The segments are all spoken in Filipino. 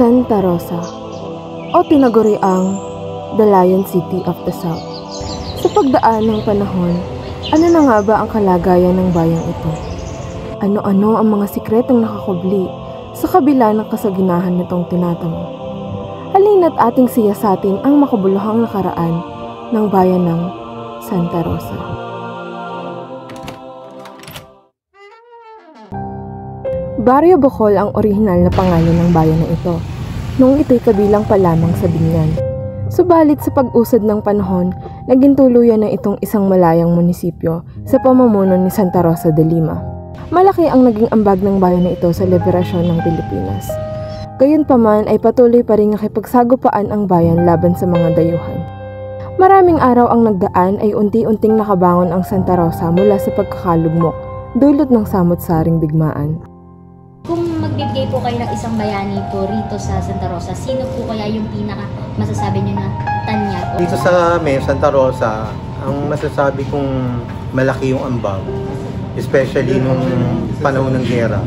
Santa Rosa o tinaguriang The Lion City of the South. Sa pagdaan ng panahon, ano na nga ba ang kalagayan ng bayang ito? Ano-ano ang mga sikretong nakakubli sa kabila ng kasaginahan nitong tinatamo? Halina't ating siyasatin ang makabuluhang nakaraan ng bayan ng Santa Rosa. Barrio Bohol ang orihinal na pangalan ng bayan na ito, noong ito'y kabilang pa lamang sa Binyan. Subalit sa pag-usad ng panahon, naging tuluyan na itong isang malayang munisipyo sa pamumuno ni Santa Rosa de Lima. Malaki ang naging ambag ng bayan na ito sa liberasyon ng Pilipinas. Gayunpaman ay patuloy pa rin nakipagsagupaan ang bayan laban sa mga dayuhan. Maraming araw ang nagdaan ay unti-unting nakabangon ang Santa Rosa mula sa pagkakalugmok, dulot ng samot-saring digmaan. Kung magbibigay po kayo ng isang bayani po rito sa Santa Rosa, sino po kaya yung pinaka masasabi nyo na tanyag? Dito sa Santa Rosa, ang masasabi kong malaki yung ambag, especially nung panahon ng giyera,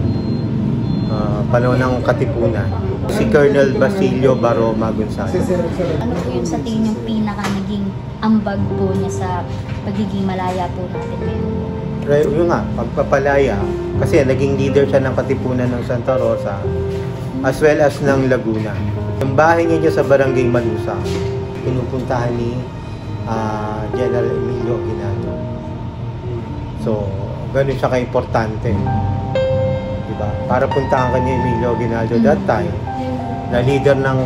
panahon ng Katipunan, si Colonel Basilio Baroma Gonzales. Ano po yung sa tingin yung pinaka naging ambag po niya sa pagiging malaya po natin ngayon? Yung nga, pagpapalaya, kasi naging leader siya ng Katipunan ng Santa Rosa as well as ng Laguna. Yung bahay niya sa Barangay Malusa, pinupuntahan ni General Emilio Aguinaldo. So, ganun siya ka-importante. Diba? Para puntahan ka ni Emilio Aguinaldo that time, na leader ng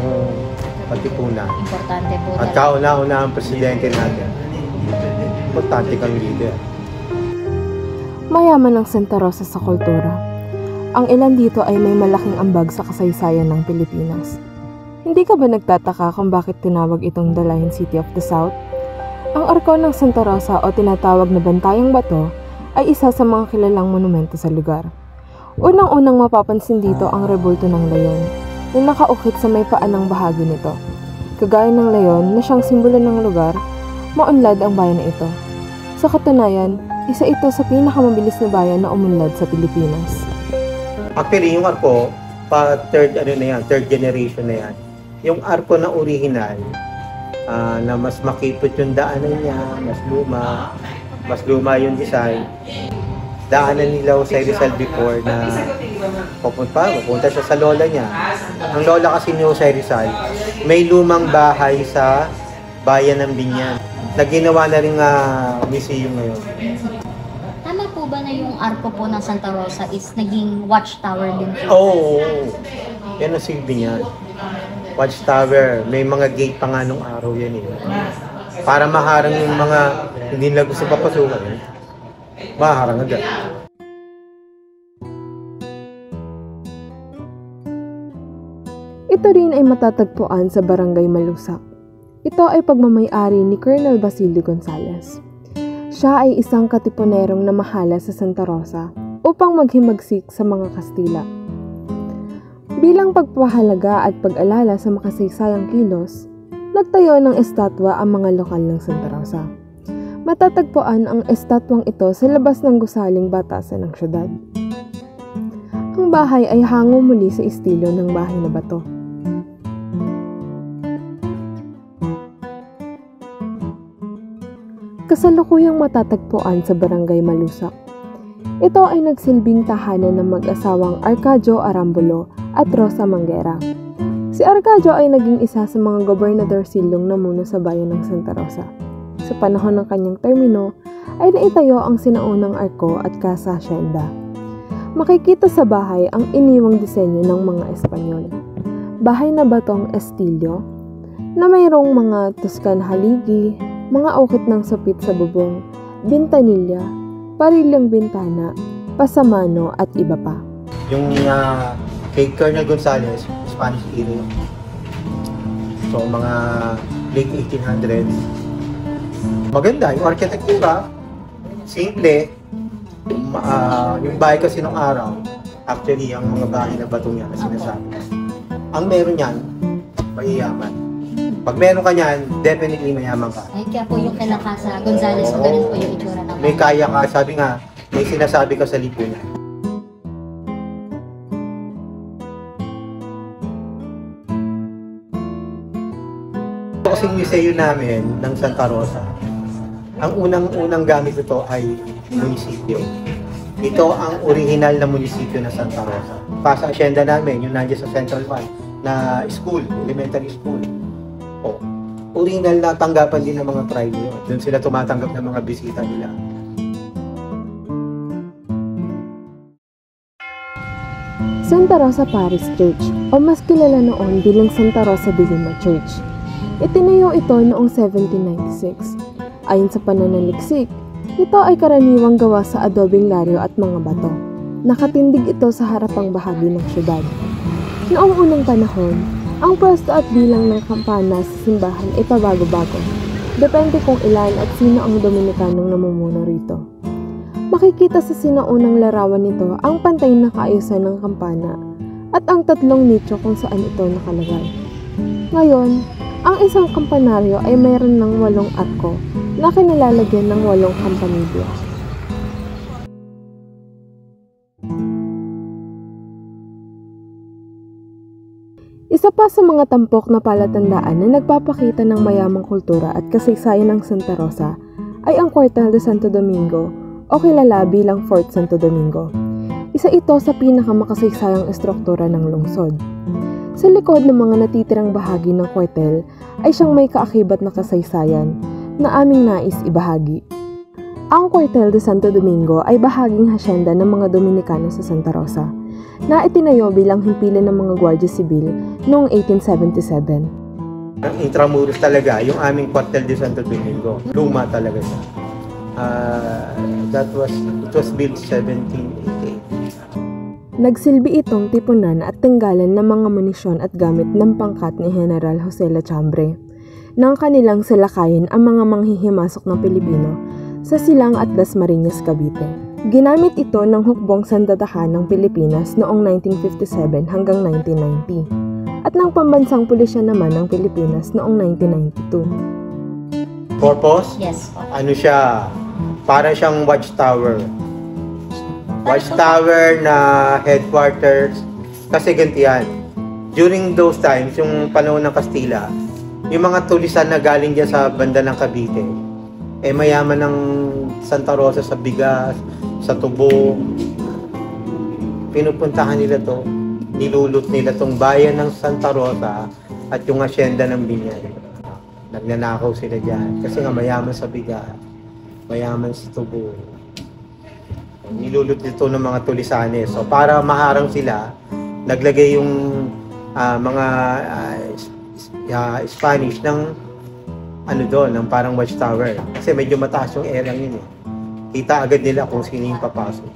Katipunan. Importante po. At kauna-una ang presidente natin. Importante kang leader. Mayaman ang Santa Rosa sa kultura. Ang ilan dito ay may malaking ambag sa kasaysayan ng Pilipinas. Hindi ka ba nagtataka kung bakit tinawag itong The Lion City of the South? Ang arko ng Santa Rosa o tinatawag na Bantayang Bato ay isa sa mga kilalang monumento sa lugar. Unang-unang mapapansin dito ang rebulto ng leon na nakaukit sa may paanang bahagi nito. Kagaya ng leon na siyang simbolo ng lugar, maunlad ang bayan na ito. Sa katunayan, isa ito sa pinakamabilis na bayan na umunlad sa Pilipinas. Actually, yung arko, third generation na yan. Yung arko na original, na mas makipot yung daanan niya, mas luma yung design. Daanan nila sa Rizal before na pupunta siya sa lola niya. Ang lola kasi ni Jose Rizal, may lumang bahay sa bayan ng Binyan na ginawa na rin museum ngayon. Tama po ba na yung arko po ng Santa Rosa is naging watchtower din po? Oo. Yan ang silbi niya. Watchtower. May mga gate pa nga nung araw yan eh. Para maharang yung mga hindi nila gusto papasukan. Maharang agad. Ito rin ay matatagpuan sa Barangay Malusak. Ito ay pagmamay-ari ni Colonel Basilio Gonzales. Siya ay isang katipunerong namahala sa Santa Rosa upang maghimagsik sa mga Kastila. Bilang pagpapahalaga at pag-alala sa makasaysayang kilos, nagtayo ng estatwa ang mga lokal ng Santa Rosa. Matatagpuan ang estatwang ito sa labas ng gusaling batasan ng syudad. Ang bahay ay hango muli sa estilo ng bahay na bato. Kasalukuyang matatagpuan sa Barangay Malusak. Ito ay nagsilbing tahanan ng mag-asawang Arcadio Arambulo at Rosa Manguera. Si Arcadio ay naging isa sa mga gobernador silong namuno sa bayan ng Santa Rosa. Sa panahon ng kanyang termino, ay naitayo ang sinaunang arko at Casa Hacienda. Makikita sa bahay ang iniwang disenyo ng mga Espanyol. Bahay na batong estilo, na mayroong mga Tuscan haligi, mga ukit ng sapit sa bubong, bintanilya, parilyang bintana, pasamano at iba pa. Yung kay Colonel Gonzales, Spanish era yun. So mga late 1800s. Maganda yung arkitektura, simple. Yung bahay kasi nung araw, actually ang mga bahay na bato niya na sinasabi. Ang meron yan, mayayaman. Pag meron ka niyan, definitely mayaman ka. Ay, kaya po yung kay Casa Gonzales, so ganun po yung itsura naman. May kaya ka, sabi nga, may sinasabi ka sa lipunan. Ito kasing museo namin ng Santa Rosa. Ang unang-unang gamit ito ay munisipyo. Ito ang original na munisipyo ng Santa Rosa. Sa asyenda namin, yung nandiyan sa Central One, na school, elementary school. O, original na tanggapan din ng mga tribe yun. Doon sila tumatanggap ng mga bisita nila. Santa Rosa Parish Church o mas kilala noon bilang Santa Rosa de Lima Church. Itinayo ito noong 1796. Ayon sa pananaliksik, ito ay karaniwang gawa sa adobeng laryo at mga bato. Nakatindig ito sa harapang bahagi ng syudad. Noong unang panahon, ang pwesto at bilang ng kampana sa simbahan ay pabago-bago. Depende kung ilan at sino ang Dominikanong namumuno rito. Makikita sa sinaunang larawan nito ang pantay na kaayusan ng kampana at ang tatlong nicho kung saan ito nakalagay. Ngayon, ang isang kampanaryo ay mayroon ng 8 arko na kinilalagyan ng 8 kampanilyo. Isa pa sa mga tampok na palatandaan na nagpapakita ng mayamang kultura at kasaysayan ng Santa Rosa ay ang Cuartel de Santo Domingo o kilala bilang Fort Santo Domingo. Isa ito sa pinakamakasaysayang estruktura ng lungsod. Sa likod ng mga natitirang bahagi ng kuartel ay siyang may kaakibat na kasaysayan na aming nais ibahagi. Ang Cuartel de Santo Domingo ay bahaging hasyenda ng mga Dominikano sa Santa Rosa na itinayo bilang himpilan ng mga Guardia Sibil noong 1877. Ang intramuros talaga, yung aming Cuartel de Santo Domingo. Luma talaga siya. It was built 1788. Nagsilbi itong tipunan at tinggalan ng mga munisyon at gamit ng pangkat ni General Jose Lachambre nang kanilang salakayin ang mga manghihimasok ng Pilipino sa Silang at Dasmariñas, Cavite. Ginamit ito ng hukbong sandatahan ng Pilipinas noong 1957 hanggang 1990 at ng pambansang pulisya naman ng Pilipinas noong 1992. Purpose? Yes. Ano siya? Para siyang watchtower. Watchtower na headquarters. Kasi ganito yan. During those times, yung panahon ng Kastila, yung mga tulisan na galing dyan sa banda ng Cavite, mayaman ng Santa Rosa sa bigas, sa tubo. Pinupuntahan nila to, nilulot nila tong bayan ng Santa Rosa at yung asyenda ng Binyan. Nagnanakaw sila dyan kasi nga mayaman sa bigas, mayaman sa tubo. Nilulot nito ng mga tulisanes. So para maharang sila, naglagay yung mga Spanish ng ng parang watchtower. Kasi medyo mataas yung area yun eh. Kita agad nila kung sino yung papasok.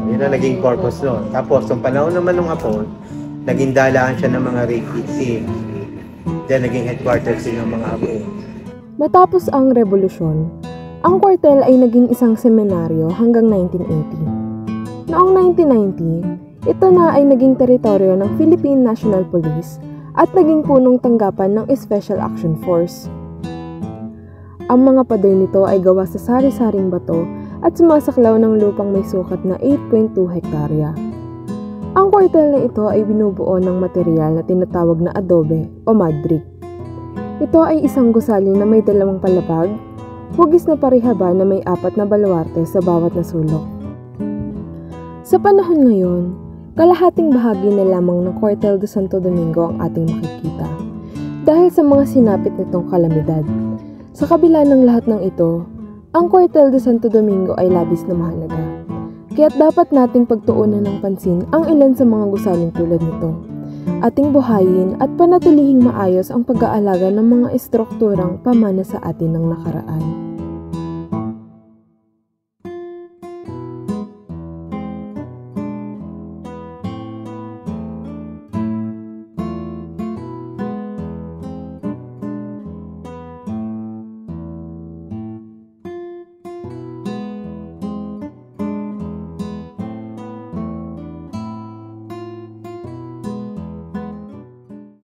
Yun ang naging purpose nun. Tapos, yung panahon naman ng Hapon, naging dalaan siya ng mga raid team. Then, naging headquarters din ng mga Hapon. Matapos ang revolusyon, ang kuartel ay naging isang seminaryo hanggang 1980. Noong 1990, ito na ay naging teritoryo ng Philippine National Police at naging punong tanggapan ng Special Action Force. Ang mga pader nito ay gawa sa sari-saring bato at sumasaklaw ng lupang may sukat na 8.2 hektarya. Ang kuartel na ito ay binubuo ng material na tinatawag na adobe o mud brick. Ito ay isang gusali na may 2 palapag, hugis na parihaba na may 4 na baluarte sa bawat nasulok. Sa panahon ngayon, kalahating bahagi na lamang ng Cuartel de Santo Domingo ang ating makikita dahil sa mga sinapit nitong kalamidad. Sa kabila ng lahat ng ito, ang Cuartel de Santo Domingo ay labis na mahalaga. Kaya't dapat nating pagtuunan ng pansin ang ilan sa mga gusaling tulad nito. Ating buhayin at panatilihing maayos ang pag-aalaga ng mga estrukturang pamana sa atin ng nakaraan.